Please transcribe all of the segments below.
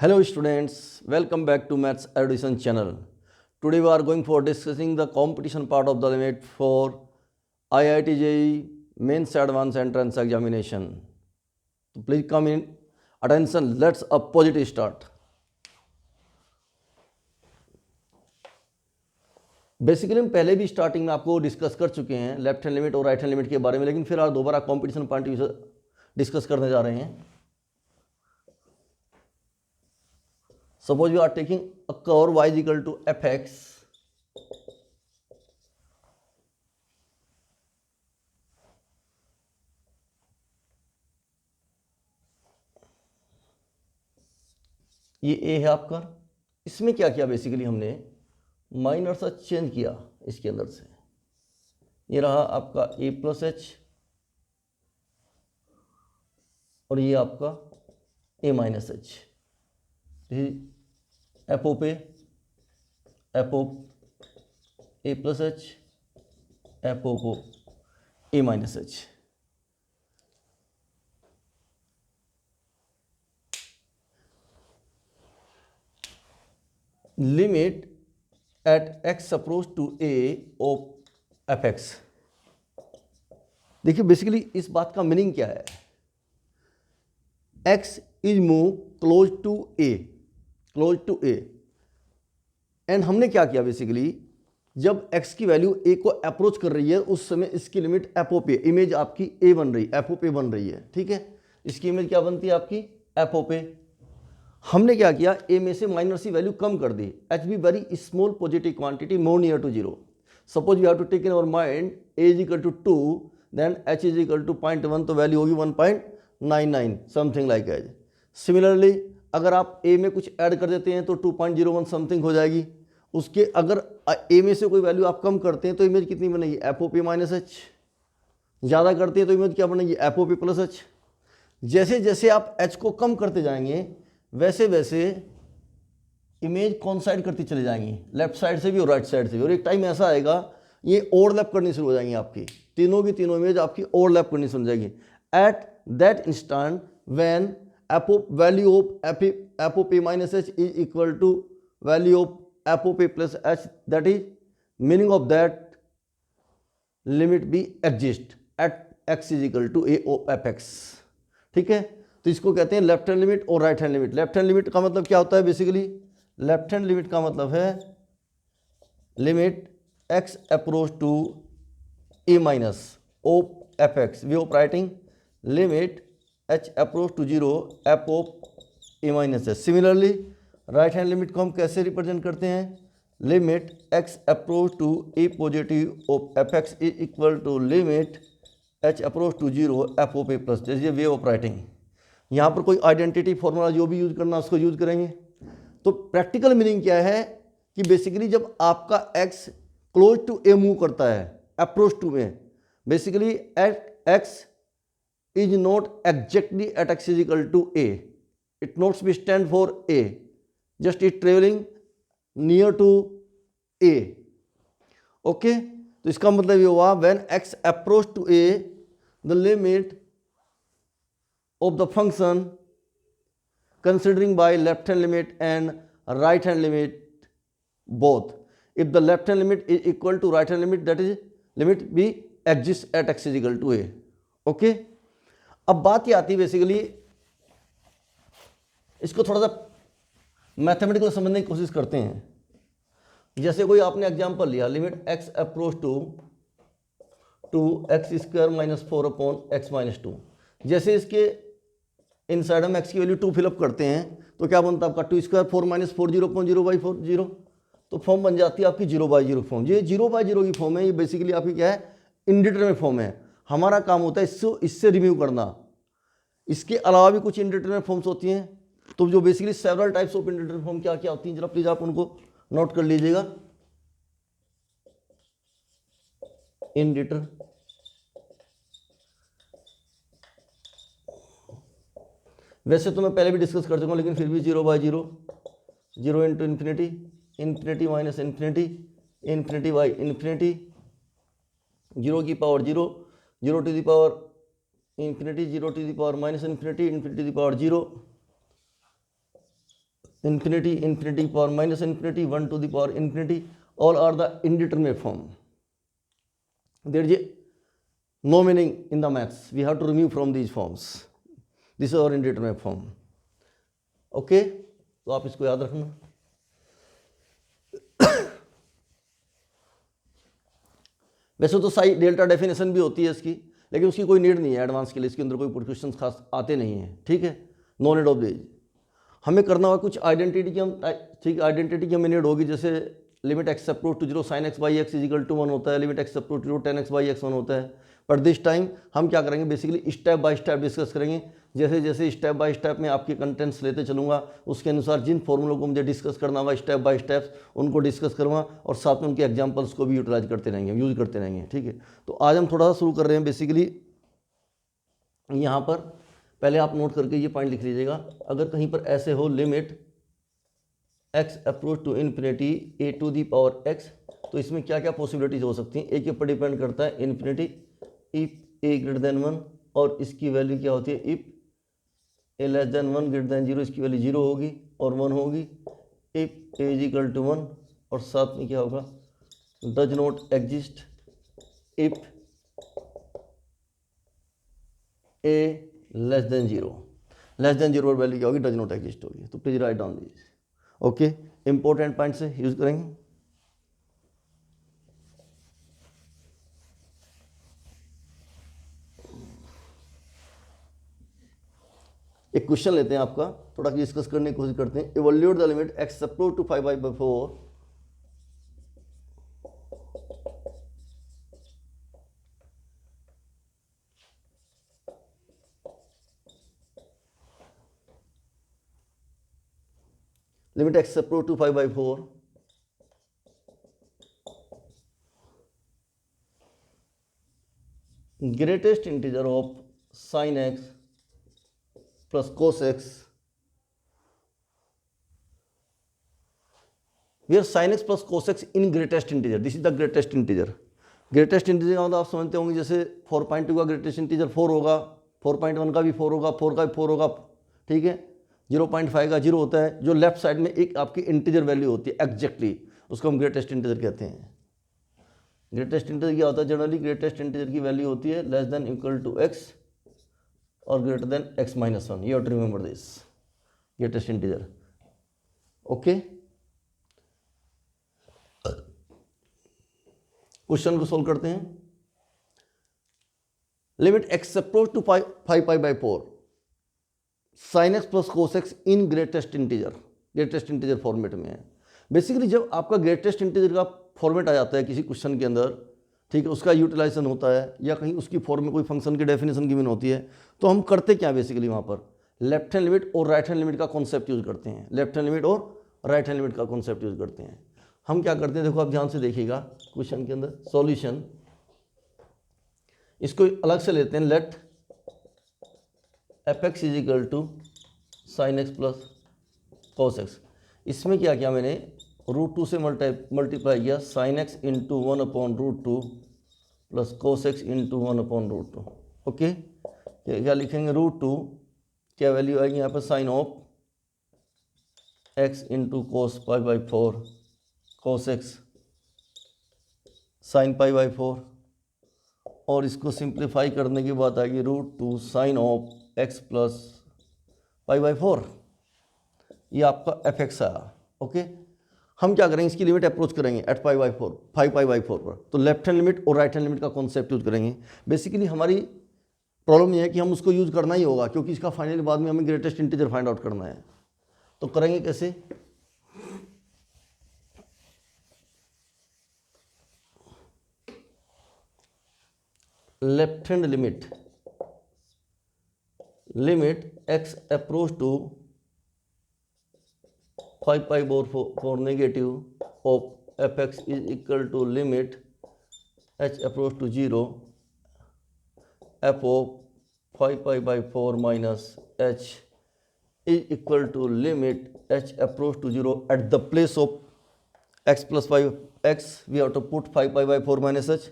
Hello students, welcome back to Maths Erudition channel. Today we are going for discussing the competition part of the limit for IIT JEE Mains Advanced Entrance Examination. So please come in attention, let's a positive start. Basically हम पहले भी starting में आपको discuss कर चुके हैं left hand limit और right hand limit के बारे में, लेकिन फिर आज दोबारा कंपटीशन पॉइंट डिस्कस करने जा रहे हैं. Suppose you are taking a curve y is equal to fx ये a है आपका. इसमें क्या किया बेसिकली हमने माइनर सा चेंज किया इसके अंदर से. ये रहा आपका a प्लस एच और ये आपका a minus h. F of पे f of a plus h f of को a minus h. Limit at x approach to A of F x. देखिए बेसिकली इस बात का मीनिंग क्या है. X is move close to a and हमने क्या किया बेसिकली, जब x की वैल्यू a को अप्रोच कर रही है उस समय इसकी लिमिट एफ ओ पे, इमेज आपकी a बन रही, एफ ओ पे बन रही है. ठीक है, इसकी इमेज क्या बनती है आपकी एफ ओ पे. हमने क्या किया, a में से माइनर सी वैल्यू कम कर दी. h be very small positive quantity more near to zero. Suppose we have to take in our mind a is equal to 2 then h is equal to 0.1, तो वैल्यू होगी 1.99 something like as. Similarly अगर आप a में कुछ add कर देते हैं तो 2.01 समथिंग हो जाएगी. उसके अगर a में से कोई वैल्यू आप कम करते हैं तो इमेज कितनी बनेगी f o p minus h. ज़्यादा करते हैं तो इमेज क्या बनेगी f o p plus h. जैसे जैसे आप h को कम करते जाएंगे वैसे वैसे इमेज कॉन्साइड करती चले जाएंगी, लेफ्ट साइड से भी और राइट साइड से भी. और एक टाइम ऐसा आएगा ये ओवरलैप करनी शुरू हो जाएंगी आपकी, तीनों की तीनों इमेज आपकी ओवरलैप करनी शुरू हो जाएगी. At that instant when value of f of p minus h is equal to value of f of p plus h, that is meaning of that limit be exist at x is equal to a of fx. ठीक है, तो इसको कहते हैं left hand limit और right hand limit. Left hand limit का मतलब क्या होता है बेसिकली, लेफ्ट हैंड लिमिट का मतलब है limit x approach to a minus of F x. Way of writing limit h approach to zero f of a minus h. Similarly right hand limit को हम कैसे रिप्रेजेंट करते हैं, limit x approach to a positive of F x is equal to limit h approach to zero f of a plus. जैसे way of writing, यहाँ पर कोई identity formula जो भी यूज करना उसको यूज करेंगे. तो प्रैक्टिकल मीनिंग क्या है कि बेसिकली जब आपका x close to a move करता है अप्रोच टू में, basically at x is not exactly at x is equal to a. It not be stand for a, just it traveling near to a. Okay, तो इसका मतलब ये हुआ when x approach to a, the limit of the function considering by left hand limit and right hand limit both. If the left hand limit is equal to right hand limit, that is limit b exists at x is equal to a. Okay, अब बात ये आती है basically, इसको थोड़ा सा mathematical समझने की कोशिश करते हैं. जैसे कोई आपने एग्जांपल लिया, limit x approach to x square minus 4 upon x minus 2. जैसे इसके इनसाइड हम x की वैल्यू 2 फिलअप करते हैं तो क्या बनता है आपका 2 स्क्वायर 4 माइनस 4 0.0/4 0. तो फॉर्म बन जाती है आपकी 0/0 फॉर्म. ये 0/0 की फॉर्म है. ये बेसिकली आपकी क्या है, इनडिटरमिनेट फॉर्म है. हमारा काम होता है इससे रिमूव करना. इसके अलावा भी कुछ इंडिटरमिनेट फॉर्म्स होती हैं. तो जो basically several types of indeterminate form क्या क्या होती हैं, जरा प्लीज आप उनको नोट कर लीजिएगा. वैसे तो मैं पहले भी डिस्कस कर चुका हूं, लेकिन फिर भी 0/0, 0 into infinity, infinity minus infinity, infinity by infinity, 0 की power 0, 0 to the power infinity, 0 to the power minus infinity, infinity to the power 0, infinity, infinity power minus infinity, 1 to the power infinity, all are the indeterminate form. There is no meaning in the maths. We have to remove from these forms. This is our indeterminate form. Okay, तो आप इसको याद रखना. वैसे तो Sai delta definition भी होती है इसकी, लेकिन उसकी कोई नीड नहीं है एडवांस के लिए, इसके अंदर कोई क्वेश्चन खास आते नहीं हैं. ठीक है, नो नीड ऑफ दिस. हमें करना होगा कुछ आइडेंटिटी की, हम ठीक आइडेंटिटी की हमें नीड होगी. जैसे limit x approach to 0 sine x by x is equal to 1 होता है, limit x approach to 10 x by x 1 होता है. बट दिस टाइम हम क्या करेंगे, basically step by step discuss करेंगे. जैसे जैसे स्टेप बाय स्टेप में आपके कंटेंट्स लेते चलूँगा, उसके अनुसार जिन फॉर्मूलों को मुझे डिस्कस करना होगा स्टेप बाय स्टेप्स, उनको डिस्कस करूँगा और साथ में उनके एग्जाम्पल्स को भी यूटिलाइज करते रहेंगे, यूज करते रहेंगे. ठीक है, तो आज हम थोड़ा सा शुरू कर रहे हैं. बेसिकली यहाँ पर पहले आप नोट करके ये पॉइंट लिख लीजिएगा. अगर कहीं पर ऐसे हो limit x approach to infinity a to the power x, तो इसमें क्या क्या पॉसिबिलिटीज हो सकती हैं. ए के ऊपर डिपेंड करता है infinity, if a greater than 1, और इसकी वैल्यू क्या होती है, if a less than 1 greater than 0, इसकी वैल्यू 0 होगी और 1 होगी. If a is equal to 1, और साथ में क्या होगा, does not exist if a less than 0. Less than 0 पर वैल्यू क्या होगी, डज नॉट एग्जिस्ट होगी. तो please write down this. Okay, important point से यूज करेंगे. एक क्वेश्चन लेते हैं आपका, थोड़ा डिस्कस करने की कोशिश करते हैं. Evaluate the limit x approach to 5/4 limit x approach to 5/4 greatest integer of sine x plus cos x, where sine x plus cos x in greatest integer. This is the greatest integer. Greatest integer का मतलब आप समझते होंगे, जैसे 4.2 का greatest integer 4 होगा, 4.1 का भी 4 होगा, 4 का भी 4 होगा. ठीक है, 0.5 का 0 होता है. जो लेफ्ट साइड में एक आपकी इंटीजर वैल्यू होती है एग्जैक्टली, उसको हम ग्रेटेस्ट इंटीजर कहते हैं. ग्रेटेस्ट इंटीजर क्या होता है, जनरली ग्रेटेस्ट इंटीजर की वैल्यू होती है less than equal to x और greater than x minus 1. You have to remember this, greatest integer. Okay, question को सोल्व करते हैं. Limit x approach to 5/4 sine x plus cos x in greatest integer. Greatest integer format में है. Basically जब आपका greatest integer का format आ जाता है किसी क्वेश्चन के अंदर, ठीक है, उसका यूटिलाइजेशन होता है या कहीं उसकी फॉर्म में कोई फंक्शन की डेफिनेशन गिवन होती है, तो हम करते क्या बेसिकली वहाँ पर लेफ्ट हैंड लिमिट और राइट हैंड लिमिट का कॉन्सेप्ट यूज करते हैं. लेफ्ट हैंड लिमिट और राइट हैंड लिमिट का कॉन्सेप्ट यूज करते हैं. हम क्या करते हैं, देखो आप ध्यान से देखिएगा क्वेश्चन के अंदर सॉल्यूशन. इसको अलग से लेते हैं. Let f x is equal to sine x plus cos x. इसमें क्या किया मैंने, √2 से मल्टीप्लाई किया sine x into 1/√2 plus cos x into 1/√2. Okay, क्या लिखेंगे, √2 क्या वैल्यू आएगी यहाँ पर, sine of x into cos π/4 cos x sine π/4, और इसको सिंप्लीफाई करने की बात आएगी √2 साइन ऑफ एक्स प्लस π/4. ये आपका एफ एक्स आया. ओके, हम क्या करेंगे, इसकी लिमिट अप्रोच करेंगे एट 5/4 पर. तो लेफ्ट हैंड लिमिट और राइट हैंड लिमिट का कॉन्सेप्ट यूज करेंगे. बेसिकली हमारी प्रॉब्लम यह है कि हम उसको यूज करना ही होगा, क्योंकि इसका फाइनल बाद में हमें ग्रेटेस्ट इंटीजर फाइंड आउट करना है. तो करेंगे कैसे, left hand limit x approach to 5/4 negative of F x is equal to limit h approach to 0 f of 5/4 minus h is equal to limit h approach to 0 at the place of x plus 5x we have to put 5/4 minus h.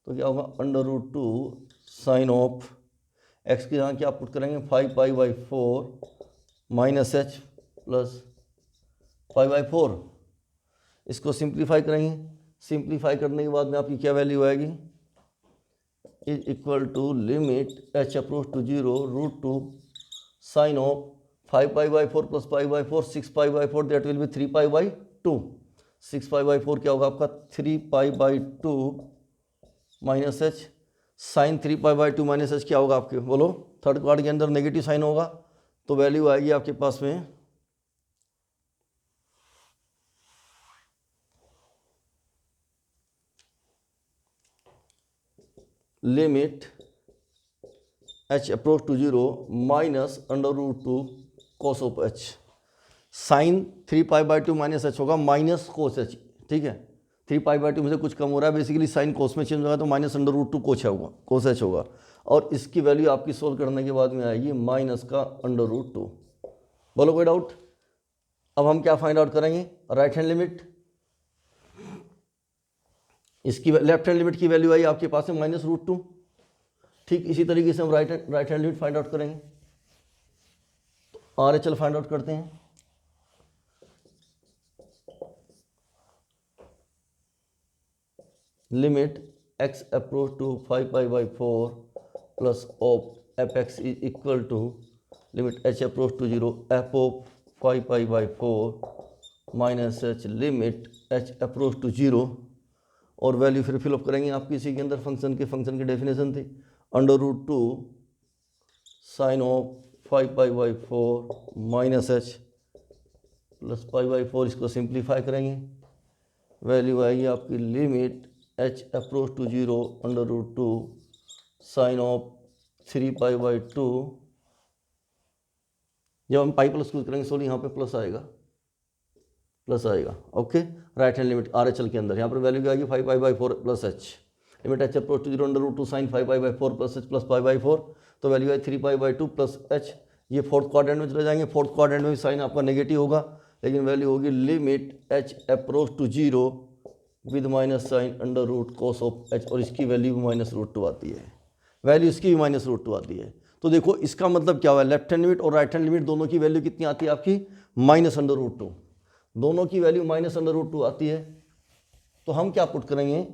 तो क्या होगा, √2 sine of x के यहाँ क्या put करेंगे, 5/4 minus h plus 5/4, इसको simplify करेंगे, simplify करने के बाद में आपकी क्या वैल्यू आएगी, is equal to limit h approach to 0 √2 sine of 5π/4 plus π/4 6π/4 that will be 3π/2। 6π/4 क्या होगा आपका 3π/2 minus h, sine 3π/2 minus h क्या होगा आपके, बोलो, थर्ड क्वाड्रेंट के अंदर नेगेटिव साइन होगा, तो वैल्यू आएगी आपके पास में limit h approach to 0 minus √2 cos of h. Sine 3π/2 minus h होगा माइनस कोस एच, ठीक है, 3π/2 में से कुछ कम हो रहा है, बेसिकली साइन कोस में चेंज होगा तो माइनस √2 कोस एच होगा, और इसकी वैल्यू आपकी सोल्व करने के बाद में आएगी माइनस का √2। बोलो कोई डाउट? अब हम क्या फाइंड आउट करेंगे, राइट हैंड लिमिट, इसकी लेफ्ट हैंड लिमिट की वैल्यू आई आपके पास में -√2। ठीक इसी तरीके से हम right hand limit find out करेंगे, तो RHL फाइंड आउट करते हैं। Limit x approach to 5π/4 plus of fx is equal to limit h approach to 0 f of 5π/4 minus h limit h approach to 0, और वैल्यू फिर fill up करेंगे आपकी इसी के अंदर, फंक्शन की डेफिनेशन थी √2 sine of 5π/4 minus h plus π/4, इसको सिंप्लीफाई करेंगे, वैल्यू आएगी आपकी limit h approach to 0 √2 sine of 3π/2, जब हम पाई प्लस यूज करेंगे सॉरी यहाँ पे प्लस आएगा, okay. Right hand limit RHL के अंदर यहाँ पर वैल्यू आएगी 5π/4 plus h, limit h approach to 0 √2 sine 5π/4 plus h plus π/4, तो वैल्यू आई 3π/2 प्लस एच। ये फोर्थ क्वाड्रेंट में चले जाएंगे, फोर्थ क्वाड्रेंट में भी साइन आपका नेगेटिव होगा, लेकिन वैल्यू होगी limit h approach to 0 with minus sine √cos of h, और इसकी वैल्यू भी -√2 आती है, वैल्यू इसकी भी -√2 आती है। तो देखो इसका मतलब क्या हुआ, लेफ्ट हैंड लिमिट और राइट हैंड लिमिट दोनों की वैल्यू कितनी आती है आपकी, -√2, दोनों की वैल्यू -√2 आती है। तो हम क्या पुट करेंगे,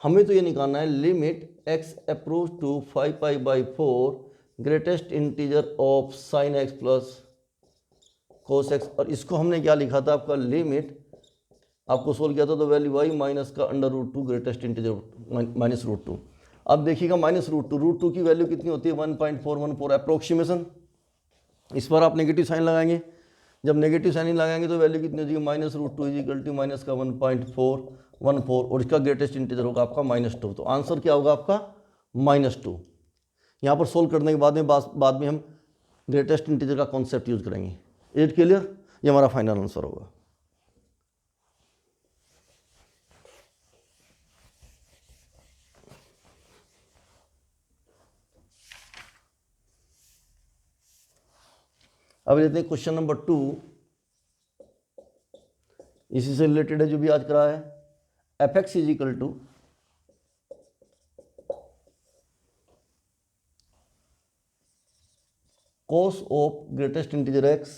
हमें तो ये निकालना है limit x approach to 5π/4 greatest integer of sine x plus cos x, और इसको हमने क्या लिखा था आपका, लिमिट आपको सोल्व किया था तो वैल्यू आई माइनस का √2 ग्रेटेस्ट इंटीजर -√2। अब देखिएगा -√2 की वैल्यू कितनी होती है 1.414 अप्रोक्सीमेशन, इस पर आप नेगेटिव साइन लगाएंगे, जब नेगेटिव साइन लगाएंगे तो वैल्यू कितनी होती है -√2 इज इक्वल टू माइनस का 1.414, और इसका ग्रेटेस्ट इंटीजर होगा आपका -2, तो आंसर क्या होगा आपका -2। यहाँ पर सोल्व करने के बाद में हम ग्रेटेस्ट इंटीजर का कॉन्सेप्ट यूज करेंगे। It clear? ये हमारा फाइनल आंसर होगा। अब लेते हैं क्वेश्चन नंबर 2, इसी से रिलेटेड है जो भी आज करा है। fx is equal to cos of greatest integer x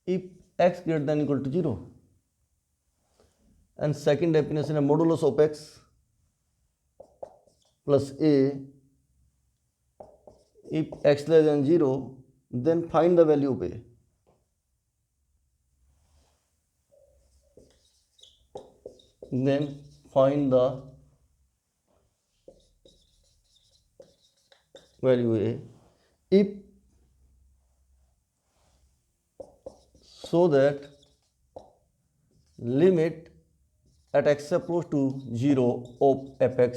if x greater than equal to 0, and second definition है modulus of x plus a if x less than 0, then find the value of a। then find the value a if so that limit at x approach to 0 of fx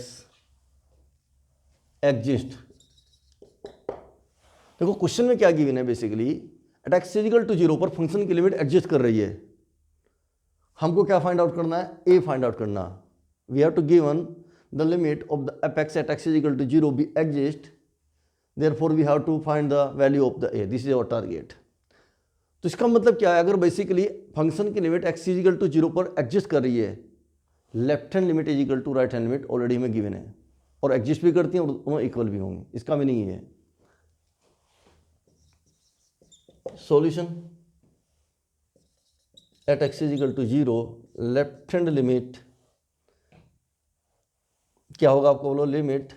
exist। देखो question में क्या given है, basically at x is equal to 0 पर function की limit exist कर रही है, हमको क्या फाइंड आउट करना है, ए फाइंड आउट करना। We have to given the limit of the apex at x is equal to 0 be exist, therefore we have to find the value of the a, this is our target. तो इसका मतलब क्या है, अगर basically function की limit x is equal to 0 पर exist कर रही है, left hand limit is equal to right hand limit already में गिवन है, और एग्जिस्ट भी करती हैं और दोनों इक्वल भी होंगे, इसका मीनिंग ये है। Solution at x is equal to 0, left hand limit क्या होगा आपको बोलो, limit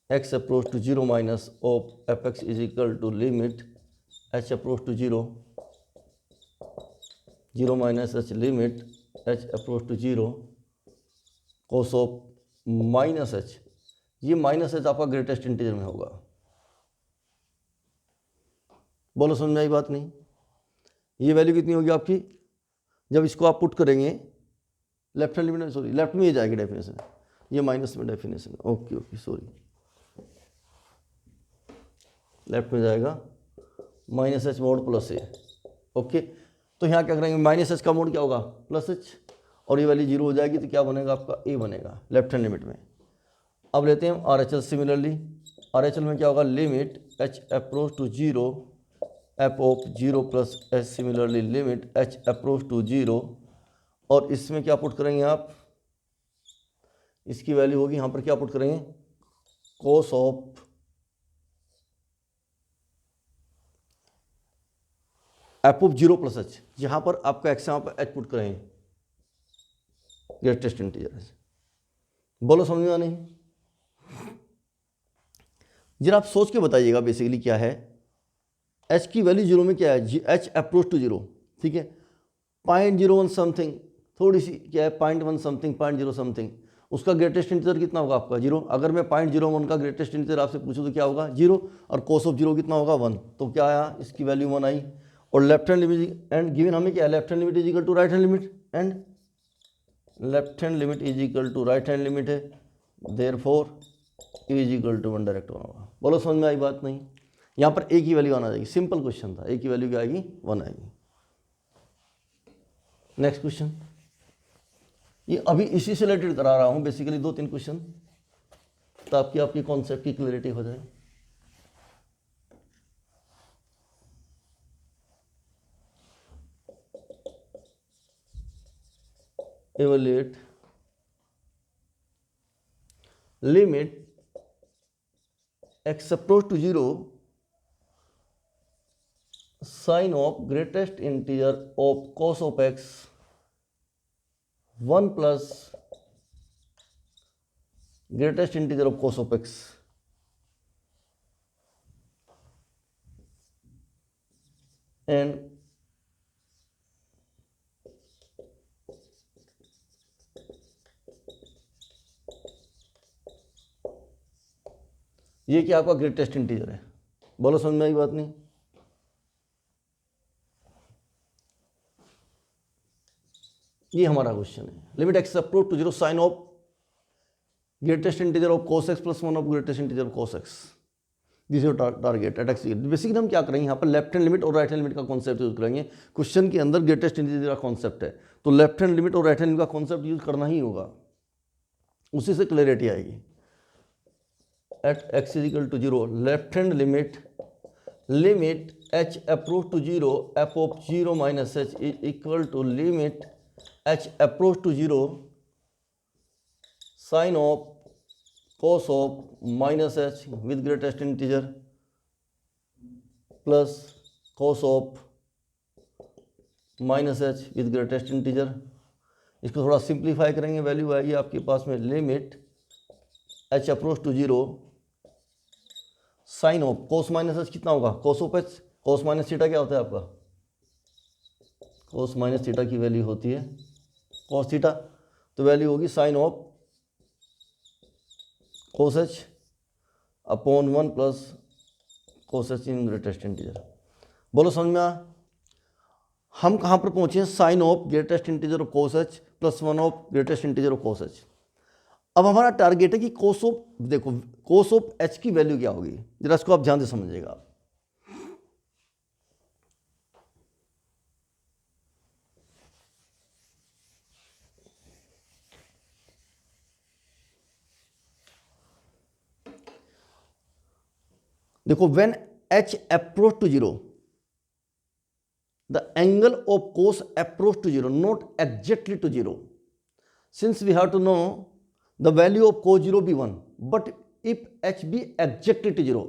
x approach to 0 minus of F x is equal to limit h approach to 0, 0 minus h limit h approach to 0 cos of minus h। ये minus h आपका greatest integer में होगा। बोलो समझ में आई बात नहीं? ये वैल्यू कितनी होगी आपकी जब इसको आप पुट करेंगे left hand limit, sorry left में ये जाएगी डेफिनेशन, ये माइनस में definition, okay okay sorry, left में जाएगा माइनस एच मोड प्लस ए। ओके, तो यहाँ क्या करेंगे, माइनस एच का मोड क्या होगा प्लस एच, और ये वाली जीरो हो जाएगी तो क्या बनेगा आपका ए बनेगा लेफ्ट हैंड लिमिट में। अब लेते हैं R H L. Similarly R H L में क्या होगा, limit h approach to 0 f of 0 plus h, similarly limit h approach to 0, और इसमें क्या पुट करेंगे आप, इसकी वैल्यू होगी यहाँ पर क्या पुट करेंगे, cos of F of 0 plus H, जहाँ पर आपका एक्स यहाँ पर एच पुट करेंगे ग्रेटेस्ट इंटीजर। बोलो समझ में आ नहीं? जरा आप सोच के बताइएगा बेसिकली क्या है, एच की वैल्यू 0 में क्या है, एच अप्रोच टू 0, ठीक है, 0.01 समथिंग, थोड़ी सी क्या है 0.1 समथिंग, 0.0 समथिंग, उसका ग्रेटेस्ट इंटीजर कितना होगा आपका 0। अगर मैं 0.01 का ग्रेटेस्ट इंटीजर आपसे पूछूं तो क्या होगा 0, और कोस ऑफ 0 कितना होगा 1, तो क्या आया, इसकी वैल्यू 1 आई। और left hand limit and given हमें क्या है, left hand limit is equal to right hand limit, and left hand limit is equal to right hand limit है, therefore is equal to 1 direct 1 होगा। बोलो समझ में आई बात नहीं? यहाँ पर एक ही वैल्यू आना जाएगी, सिंपल क्वेश्चन था, एक ही वैल्यू क्या आएगी 1 आएगी। नेक्स्ट क्वेश्चन, ये अभी इसी से रिलेटेड करा रहा हूँ बेसिकली 2-3 क्वेश्चन, ताकि आपकी कॉन्सेप्ट की क्लैरिटी हो जाए। evaluate limit x approach to 0 sin of greatest integer of cos of x 1 plus greatest integer of cos of x, and ये क्या आपका ग्रेटेस्ट इंटीजर है। बोलो समझ में आई बात नहीं? ये हमारा क्वेश्चन है, limit x approach to 0 sine of greatest integer of cos x plus 1 of greatest integer of cos x, this is target at x. Basically हम क्या करेंगे यहाँ पर लेफ्ट हैंड लिमिट और राइट हैंड लिमिट का concept use करेंगे। Question के अंदर ग्रेटेस्ट इंटीजर का कॉन्सेप्ट है, तो लेफ्ट हैंड लिमिट और राइट हैंड लिमिट का कॉन्सेप्ट यूज करना ही होगा, उसी से क्लैरिटी आएगी। At x is equal to 0, left hand limit h approach to 0 f of 0 minus h is equal to limit h approach to 0 sine of cos of minus h with greatest integer plus cos of minus h with greatest integer. इसको थोड़ा simplify करेंगे, value आएगी आपके पास में limit h approach to 0 sine of cos minus h कितना होगा, cos of h, cos minus theta क्या होता है आपका, कोस माइनस थीटा की वैल्यू होती है कोस थीटा, तो वैल्यू होगी sine of cos h upon 1 plus cos h in greatest integer. बोलो समझ में आ? हम कहाँ पर पहुँचे हैं, sine of greatest integer of cos h plus 1 of greatest integer of cos h. अब हमारा टारगेट है कि कोस ऑफ, देखो कोस ऑफ एच की वैल्यू क्या होगी, जरा इसको आप ध्यान से समझिएगा आप। देखो when h approach to 0 the angle of cos approach to 0 not exactly to 0, since we have to know the value of cos 0 be 1, but if h be exactly to 0,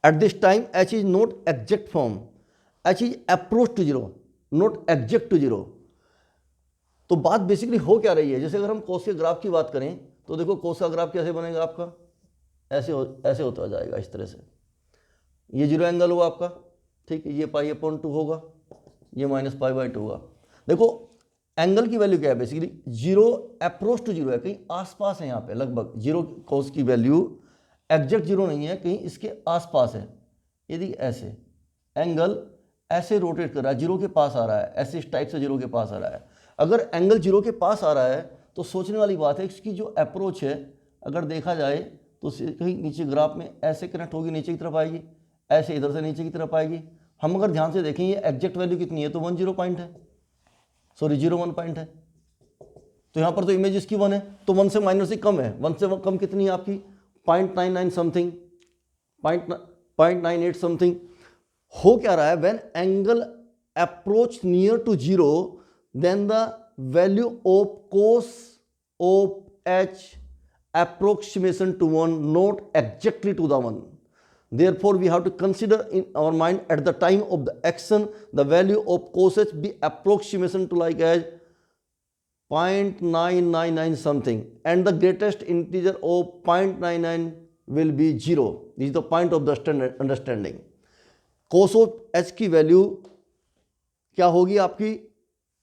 at this time h is not exact form h is approach to zero, not exact to zero. तो बात basically हो क्या रही है, जैसे अगर हम कोस के ग्राफ की बात करें तो देखो कोस का ग्राफ कैसे बनेगा आपका, ऐसे होता जाएगा इस तरह से। ये जीरो एंगल होगा आपका, ठीक है, ये पाई अपॉन 2 होगा, ये माइनस पाई बाई 2 होगा। देखो एंगल की वैल्यू क्या है, basically zero approach to zero है, कहीं आसपास है यहाँ पे लगभग। जीरो कोस की वैल्यू एग्जैक्ट जीरो नहीं है, कहीं इसके आसपास है। यदि ऐसे एंगल ऐसे रोटेट कर रहा है, जीरो के पास आ रहा है, ऐसे इस टाइप से जीरो के पास आ रहा है। अगर एंगल जीरो के पास आ रहा है तो सोचने वाली बात है इसकी जो अप्रोच है, अगर देखा जाए तो कहीं नीचे ग्राफ में ऐसे कनेक्ट होगी, नीचे की तरफ आएगी, ऐसे इधर से नीचे की तरफ आएगी। हम अगर ध्यान से देखें ये एग्जैक्ट वैल्यू कितनी है, तो 10 पॉइंट है, सॉरी 01 पॉइंट है। तो यहाँ पर तो इमेज इसकी 1 है, तो 1 से माइनस ही कम है। 1 से कम कितनी है आपकी, 0.99 समथिंग, 0.98 समथिंग। हो क्या रहा है, when angle approach near to zero then the value of cos of h approximation to 1, not exactly to the 1. Therefore, we have to consider in our mind at the time of the action the value of cos h be approximation to like as 0.999 something, and the greatest integer of 0.99 will be 0. This is the point of the understanding. Cos of h की value क्या होगी आपकी,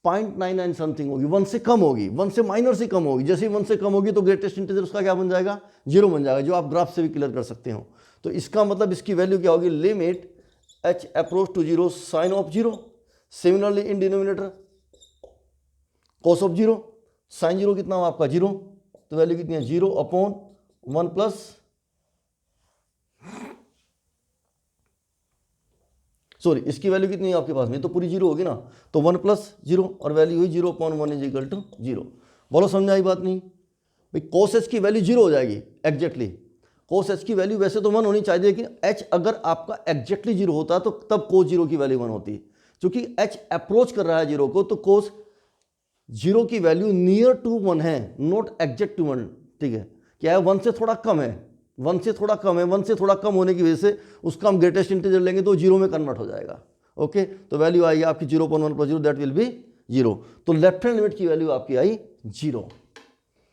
0.99 something होगी, 1 से कम होगी, 1 से minor से कम होगी। जैसे ही 1 से कम होगी तो ग्रेटेस्ट इंटीजर उसका क्या बन जाएगा, 0 बन जाएगा, जो आप ग्राफ से भी क्लियर कर सकते हो। तो इसका मतलब इसकी वैल्यू क्या होगी, limit h approach to 0 sine of 0। Similarly in denominator cos of 0, sine 0 कितना हो आपका 0, तो वैल्यू कितनी है 0 अपॉन 1 प्लस, सॉरी इसकी वैल्यू कितनी है आपके पास में, तो पूरी 0 होगी ना, तो 1 प्लस 0 और वैल्यू हुई 0.1 इज इक्वल टू 0। बोलो समझ आई बात नहीं भाई, कोस एच की वैल्यू 0 हो जाएगी एग्जैक्टली। कोस एच की वैल्यू वैसे तो 1 होनी चाहिए, लेकिन एच अगर आपका एग्जैक्टली 0 होता तो तब कोस 0 की वैल्यू 1 होती। क्योंकि एच अप्रोच कर रहा है 0 को, तो कोस 0 की वैल्यू नियर टू 1 है, नॉट एग्जैक्ट टू 1। ठीक है, क्या है 1 से थोड़ा कम है, 1 से थोड़ा कम है, 1 से थोड़ा कम होने की वजह से उसका हम ग्रेटेस्ट इंटीजर लेंगे तो 0 में कन्वर्ट हो जाएगा। ओके, तो वैल्यू आएगी आपकी 0.1 प्लस 0, दैट विल बी 0। तो लेफ्ट हैंड लिमिट की वैल्यू आपकी आई 0।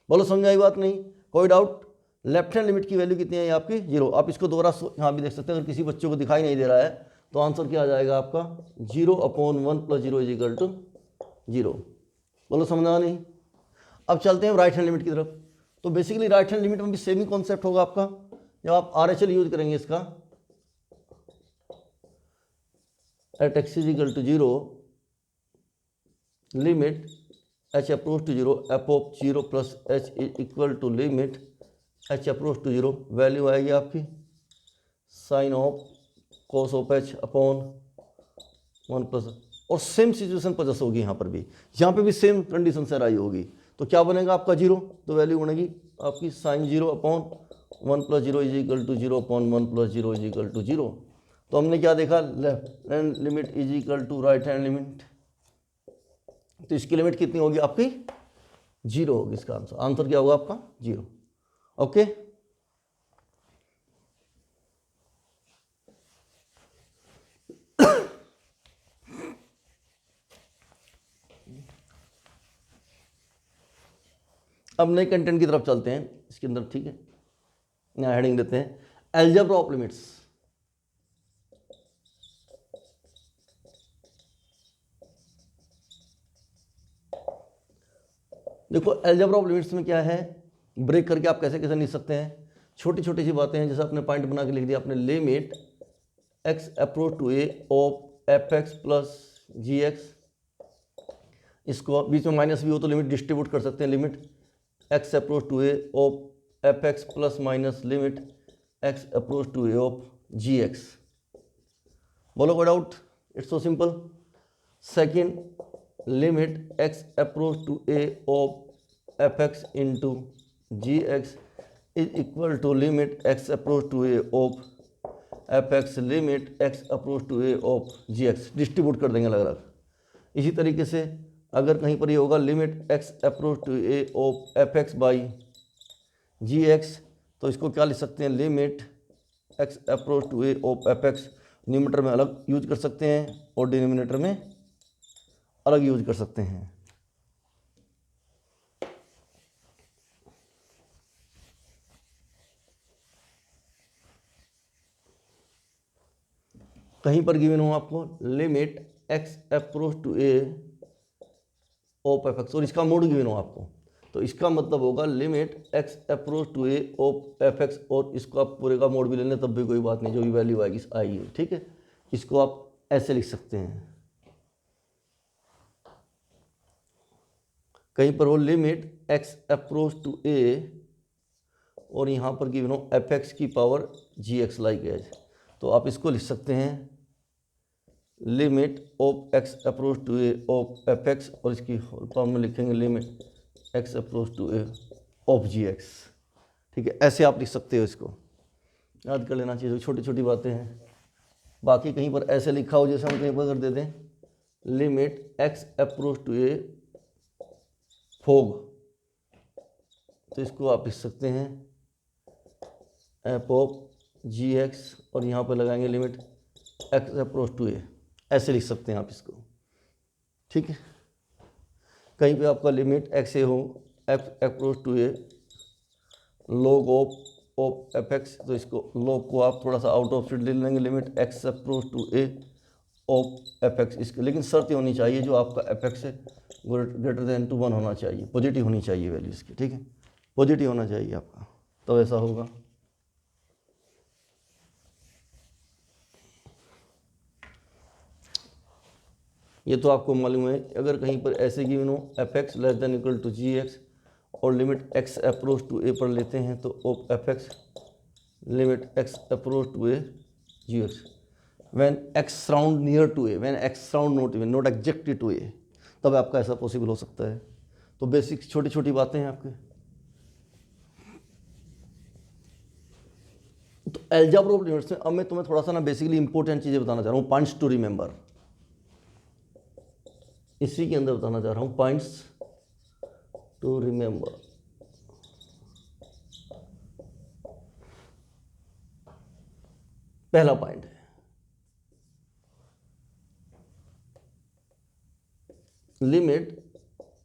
बोलो समझ आई बात नहीं, कोई डाउट। लेफ्ट हैंड लिमिट की वैल्यू कितनी है आपकी 0। आप इसको दोबारा यहाँ भी देख सकते हैं, अगर किसी बच्चों को दिखाई नहीं दे रहा है तो आंसर क्या आ जाएगा आपका 0/1 प्लस 0 इज इक्वल टू 0। बोलो समझा नहीं। अब चलते हैं राइट हैंड लिमिट की तरफ। तो बेसिकली राइट हैंड लिमिट में भी सेम ही कॉन्सेप्ट होगा आपका, जब आप RHL यूज करेंगे इसका, at x is equal to 0 limit h approach to 0 f of 0 plus h is equal to limit h approach to 0, value आएगी आपकी sine of cos of h upon 1 plus, और same situation पचास होगी यहाँ पर भी, यहाँ पे भी सेम कंडीशन से आई होगी। तो क्या बनेगा आपका 0, तो वैल्यू बनेगी आपकी sine 0 upon 1 plus 0 is equal to 0/1 plus 0 is equal to 0। तो हमने क्या देखा, left hand limit is equal to right hand limit, तो इसकी लिमिट कितनी होगी आपकी 0 होगी। इसका आंसर क्या होगा आपका 0। ओके, अब नए कंटेंट की तरफ चलते हैं इसके अंदर। ठीक है, यहाँ हेडिंग देते हैं अलजेब्रा ऑफ लिमिट्स। देखो अलजेब्रा ऑफ लिमिट्स में क्या है, ब्रेक करके आप कैसे कैसे लिख सकते हैं, छोटी छोटी सी बातें हैं। जैसे आपने पॉइंट बना के लिख दिया आपने, limit x approach to a of fx plus gx, इसको बीच में माइनस भी हो तो लिमिट डिस्ट्रीब्यूट कर सकते हैं, limit x approach to a of fx plus minus limit x approach to a of gx। बोलो कोई doubt, it's so simple. Second, limit x approach to a of fx into gx is equal to limit x approach to a of fx limit x approach to a of gx, distribute कर देंगे अलग अलग। इसी तरीके से अगर कहीं पर ये होगा limit x approach to a of fx by gx, तो इसको क्या लिख सकते हैं, limit x approach to a of fx numerator में अलग यूज कर सकते हैं और डिनोमिनेटर में अलग यूज कर सकते हैं। कहीं पर गिवन हो आपको limit x approach to A of F x और इसका मोड गिवन हो आपको, तो इसका मतलब होगा limit x approach to A of F x, और इसको आप पूरे का मोड भी ले लें तब भी कोई बात नहीं, जो भी वैल्यू आएगी आएगी, ठीक है। इसको आप ऐसे लिख सकते हैं, कहीं पर हो limit x approach to a और यहाँ पर गिवन हो एफ एक्स की power g x like as, तो आप इसको लिख सकते हैं limit of x approach to A of F x, और इसकी होल फॉर्म में लिखेंगे limit x approach to A of ji x, ठीक है। ऐसे आप लिख सकते हो, इसको याद कर लेना चाहिए, छोटी छोटी बातें हैं। बाकी कहीं पर ऐसे लिखा हो जैसे हम कहीं पर कर देते हैं limit x approach to a फोग, तो इसको आप लिख सकते हैं एफ ऑफ जी एक्स, और यहाँ पर लगाएंगे लिमिट x अप्रोच टू ए, ऐसे लिख सकते हैं आप इसको, ठीक है। कहीं पे आपका लिमिट x ए हो f approach to a log of F x, तो इसको लॉग को आप थोड़ा सा आउट ऑफ साइड ले लेंगे limit x approach to A of F x, इसके लेकिन शर्त होनी चाहिए जो आपका एफ एक्स से ग्रेटर देन टू 1 होना चाहिए, पॉजिटिव होनी चाहिए वैल्यू इसकी, ठीक है, पॉजिटिव होना चाहिए आपका, तो ऐसा होगा। ये तो आपको मालूम है। अगर कहीं पर ऐसे गिवन हो f x less than equal to g x और limit x approach to a पर लेते हैं, तो of F x limit x approach to a g x when x round near to a, when x round not even not exactly to a, तब आपका ऐसा possible हो सकता है। तो बेसिक छोटी छोटी बातें हैं आपके। तो अलजेब्रा ऑफ लिमिट्स में अब मैं तुम्हें थोड़ा सा ना बेसिकली इंपॉर्टेंट चीज़ें बताना चाह रहा हूँ, पॉइंट्स टू रिमेंबर, इसी के अंदर बताना चाह रहा हूँ पॉइंट्स टू रिमेंबर। पहला पॉइंट है limit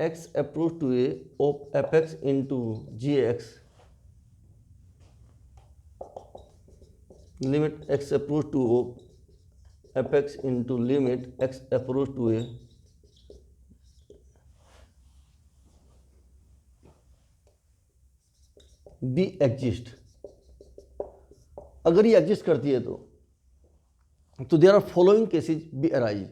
x approach to A of F x into ji x, limit x approach to f x into limit x approach to a b exist. अगर ये एग्जिस्ट करती है तो there are following cases be arise.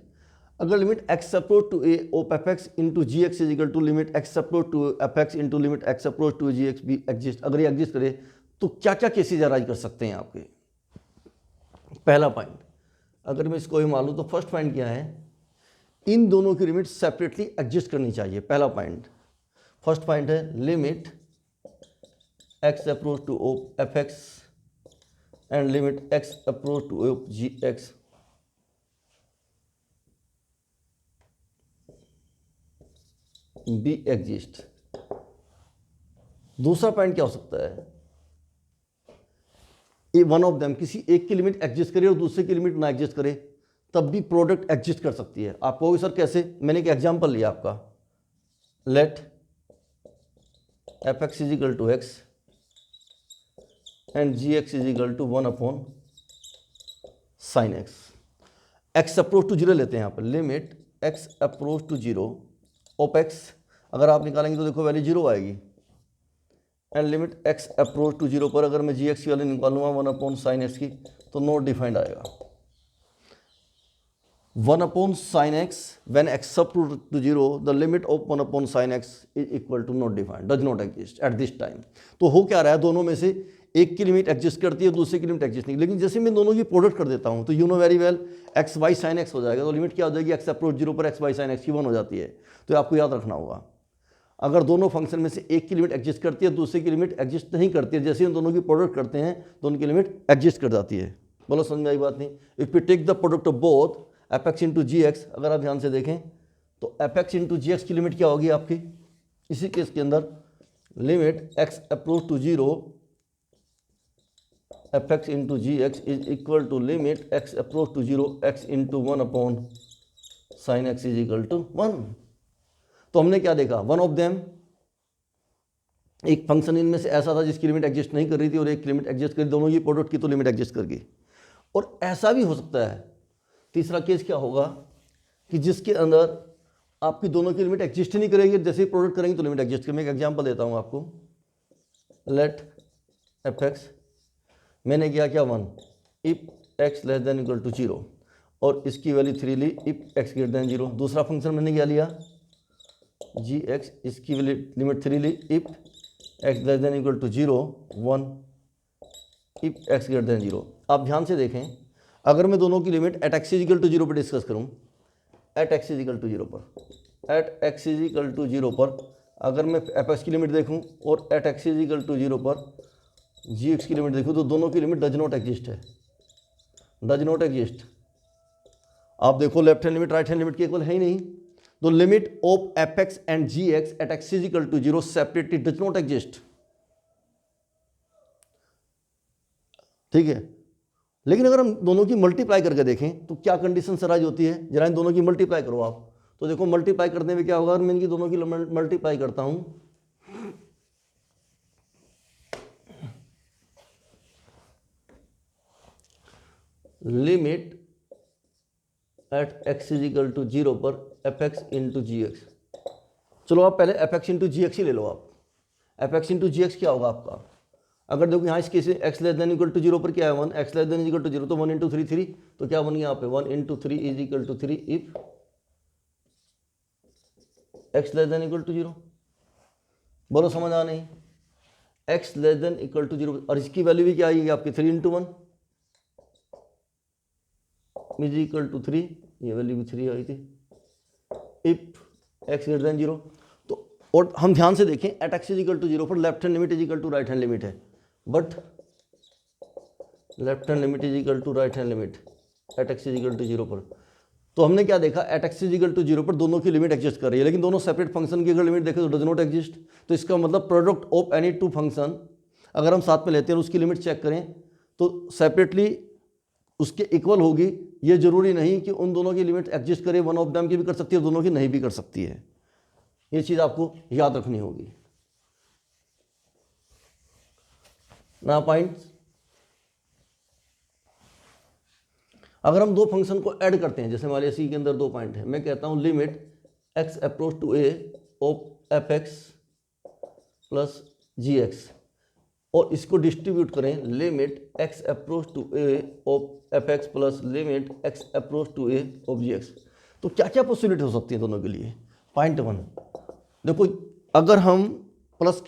अगर limit x approach to A of F x into ji x is equal to limit x approach to f x into limit x approach to g x be exist, अगर ये exist करे तो क्या क्या cases arise कर सकते हैं आपके। पहला पॉइंट, अगर मैं इसको ही मान लूँ तो फर्स्ट पॉइंट क्या है, इन दोनों की लिमिट सेपरेटली एग्जिस्ट करनी चाहिए। पहला पॉइंट, फर्स्ट पॉइंट है limit x approach to of F x and limit x approach to of ji x be exist. दूसरा पॉइंट क्या हो सकता है, ये वन ऑफ देम किसी एक की लिमिट एग्जिस्ट करे और दूसरे की लिमिट ना एग्जिस्ट करे, तब भी प्रोडक्ट एग्जिस्ट कर सकती है। आप कहोगे सर कैसे, मैंने एक एग्जांपल लिया आपका, let f x is equal to x and ji x is equal to 1 upon sine x. X approach to zero लेते हैं यहाँ पर, limit x approach to zero of x, अगर आप निकालेंगे तो देखो वैल्यू जीरो आएगी, and limit x approach to zero पर अगर मैं जी एक्स की वैल्यू निकालूंगा 1 अपॉन साइन एक्स की, तो नॉट डिफाइंड आएगा। 1 upon sine x when x approach to zero the limit of 1 upon sine x is equal to not defined, does not exist at this time. तो हो क्या रहा है, दोनों में से एक की लिमिट एग्जिस्ट करती है, दूसरे की लिमिट एग्जिस्ट नहीं, लेकिन जैसे मैं दोनों की प्रोडक्ट कर देता हूं तो you know very well x y sine x हो जाएगा, तो लिमिट क्या हो जाएगी, एक्स अप्रोच जीरो पर एक्स वाई साइन एक्स की 1 हो जाती है। तो आपको याद रखना होगा, अगर दोनों फंक्शन में से एक की लिमिट एग्जिस्ट करती है, दूसरे की लिमिट एग्जिस्ट नहीं करती है, जैसे हम दोनों की प्रोडक्ट करते हैं तो उनकी लिमिट एग्जिस्ट कर जाती है। बोलो समझ में आई बात नहीं। If you take the product of both f x into ji x, अगर आप ध्यान से देखें तो एफ एक्स इंटू जी एक्स की लिमिट क्या होगी आपकी, इसी केस के अंदर limit x approach to zero f x into ji x is equal to limit x approach to zero x into one upon sine x is equal to 1। तो हमने क्या देखा, वन ऑफ देम, एक function इनमें से ऐसा था जिसकी लिमिट एग्जिस्ट नहीं कर रही थी और एक लिमिट एग्जिस्ट कर, दोनों की प्रोडक्ट की तो लिमिट एग्जिस्ट कर गई। और ऐसा भी हो सकता है, तीसरा केस क्या होगा कि जिसके अंदर आपकी दोनों की लिमिट एग्जिस्ट ही नहीं करेगी, जैसे ही प्रोडक्ट करेंगे तो लिमिट एग्जिस्ट करेगी। मैं एक एग्जांपल देता हूं आपको, लेट एफ एक्स, मैंने किया क्या 1, if x less than equal to 0 और इसकी वैल्यू 3 ली इफ एक्स ग्रेटर देन 0। दूसरा फंक्शन मैंने क्या लिया, जी एक्स, इसकी वैल्यू लिमिट 3 ली if x less than equal to 0 1 if x greater than 0। आप ध्यान से देखें, अगर मैं दोनों की limit at x is equal to 0 पर डिस्कस करूं, at x is equal to 0 पर, at x is equal to 0 पर अगर मैं एफ एक्स की लिमिट देखूं और at x is equal to 0 पर जी एक्स की लिमिट देखूं, तो दोनों की लिमिट डज नॉट एग्जिस्ट है, डज नॉट एग्जिस्ट। आप देखो left hand limit right hand limit के इक्वल है ही नहीं। तो limit of F x and ji X at x is equal to 0 separately does not exist, ठीक है। लेकिन अगर हम दोनों की मल्टीप्लाई करके देखें तो क्या कंडीशन अराइज होती है, जरा इन दोनों की मल्टीप्लाई करो आप, तो देखो मल्टीप्लाई करने में क्या होगा, अगर मैं इनकी दोनों की मल्टीप्लाई करता हूं, limit at x is equal to 0 पर एफ एक्स इंटू जी एक्स। चलो आप पहले एफ एक्स इंटू जी एक्स ही ले लो। आप एफ एक्स इंटू जी एक्स क्या होगा आपका, अगर देखो यहाँ इस केस में X less than equal to 0 पर क्या है 1, X less than equal to 0 तो 1 इंटू 3 3, तो क्या बन गया यहाँ पे 1 into 3 is equal to 3 if x less than equal to 0। बोलो समझ आ नहीं, X less than equal to 0 और इसकी वैल्यू भी क्या आएगी आपकी 3 इंटू 1 इज इक्वल टू 3, ये वैल्यू भी 3 आई थी इफ एक्स ग्रेटर देन 0। तो और हम ध्यान से देखें, at x is equal to 0 पर left hand limit is equal to right hand limit है, but left hand limit is equal to right hand limit at x is equal to 0 पर। तो हमने क्या देखा, at x is equal to 0 पर दोनों की लिमिट एग्जिस्ट कर रही है, लेकिन दोनों सेपरेट फंक्शन की अगर लिमिट देखें तो डज नॉट एग्जिस्ट। तो इसका मतलब product of any two function अगर हम साथ में लेते हैं और उसकी लिमिट चेक करें तो सेपरेटली उसके इक्वल होगी। ये जरूरी नहीं कि उन दोनों की लिमिट एग्जिस्ट करे, वन ऑफ देम की भी कर सकती है, दोनों की नहीं भी कर सकती है। ये चीज आपको याद रखनी होगी ना। पॉइंट, अगर हम दो फंक्शन को ऐड करते हैं, जैसे हमारे सी के अंदर दो पॉइंट है, मैं कहता हूं limit x approach to A of F X plus G x, और इसको डिस्ट्रीब्यूट करें limit x approach to A of F X plus limit x approach to A of ji X. तो क्या क्या पॉसिबिलिटी हो सकती है दोनों के लिए। पॉइंट 1 देखो, अगर हम प्लस